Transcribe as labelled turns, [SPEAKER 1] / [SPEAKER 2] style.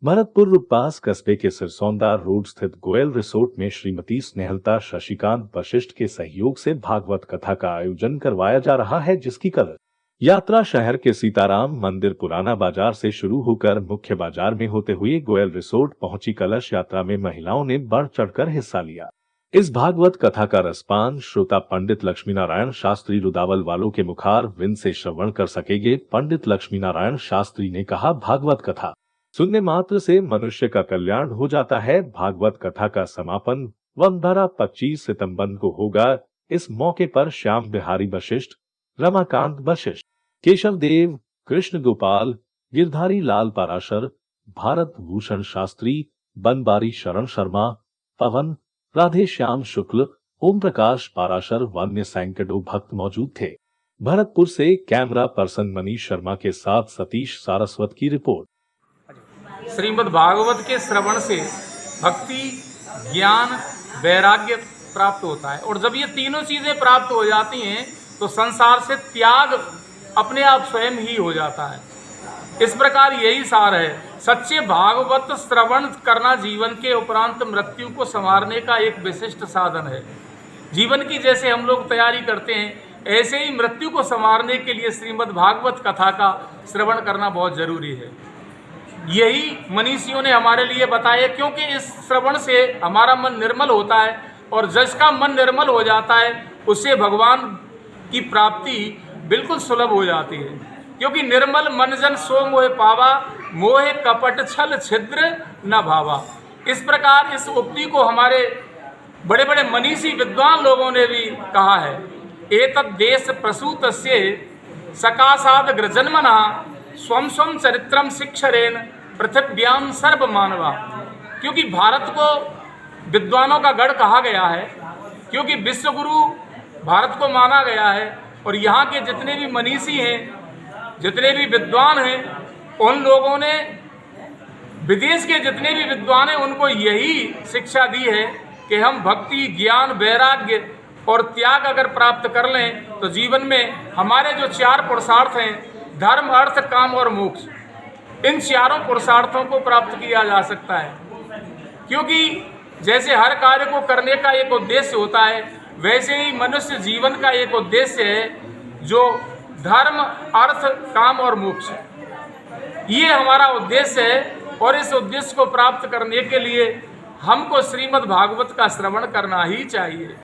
[SPEAKER 1] भरतपुर पास कस्बे के सिरसौंदा रोड स्थित गोयल रिसोर्ट में श्रीमती स्नेहलता शशिकांत वशिष्ठ के सहयोग से भागवत कथा का आयोजन करवाया जा रहा है, जिसकी कल यात्रा शहर के सीताराम मंदिर पुराना बाजार से शुरू होकर मुख्य बाजार में होते हुए गोयल रिसोर्ट पहुंची। कलश यात्रा में महिलाओं ने बढ़ चढ़कर हिस्सा लिया। इस भागवत कथा का रसपान श्रोता पंडित लक्ष्मी नारायण शास्त्री रुदावल वालों के मुखार विंद से श्रवण कर सकेंगे। पंडित लक्ष्मी नारायण शास्त्री ने कहा, भागवत कथा सुनने मात्र से मनुष्य का कल्याण हो जाता है। भागवत कथा का समापन वंदना 25 सितंबर को होगा। इस मौके पर श्याम बिहारी वशिष्ठ, रमाकांत वशिष्ठ, केशव देव, कृष्ण गोपाल, गिरधारी लाल पाराशर, भारत भूषण शास्त्री, बनबारी शरण शर्मा, पवन, राधे श्याम शुक्ल, ओम प्रकाश पाराशर वन्य सैकड़ों भक्त मौजूद थे। भरतपुर से कैमरा पर्सन मनीष शर्मा के साथ सतीश सारस्वत की रिपोर्ट।
[SPEAKER 2] श्रीमद् भागवत के श्रवण से भक्ति, ज्ञान, वैराग्य प्राप्त होता है और जब ये तीनों चीज़ें प्राप्त हो जाती हैं तो संसार से त्याग अपने आप स्वयं ही हो जाता है। इस प्रकार यही सार है। सच्चे भागवत श्रवण करना जीवन के उपरांत मृत्यु को संवारने का एक विशिष्ट साधन है। जीवन की जैसे हम लोग तैयारी करते हैं, ऐसे ही मृत्यु को संवारने के लिए श्रीमद् भागवत कथा का श्रवण करना बहुत जरूरी है। यही मनीषियों ने हमारे लिए बताया, क्योंकि इस श्रवण से हमारा मन निर्मल होता है और जिसका मन निर्मल हो जाता है उससे भगवान की प्राप्ति बिल्कुल सुलभ हो जाती है। क्योंकि निर्मल मन जन सो मोह पावा, मोह कपट छल छिद्र न भावा। इस प्रकार इस उक्ति को हमारे बड़े बड़े मनीषी विद्वान लोगों ने भी कहा है। एतद् देश प्रसूतस्य सकाशाद ग्रजन्मना स्वम स्वम चरित्रम शिक्षरेन पृथिव्याम सर्व मानवा। क्योंकि भारत को विद्वानों का गढ़ कहा गया है, क्योंकि विश्वगुरु भारत को माना गया है और यहाँ के जितने भी मनीषी हैं, जितने भी विद्वान हैं, उन लोगों ने, विदेश के जितने भी विद्वान हैं, उनको यही शिक्षा दी है कि हम भक्ति, ज्ञान, वैराग्य और त्याग अगर प्राप्त कर लें तो जीवन में हमारे जो 4 पुरुषार्थ हैं, धर्म, अर्थ, काम और मोक्ष, इन चारों पुरुषार्थों को प्राप्त किया जा सकता है। क्योंकि जैसे हर कार्य को करने का एक उद्देश्य होता है, वैसे ही मनुष्य जीवन का एक उद्देश्य है, जो धर्म, अर्थ, काम और मोक्ष, ये हमारा उद्देश्य है। और इस उद्देश्य को प्राप्त करने के लिए हमको श्रीमद् भागवत का श्रवण करना ही चाहिए।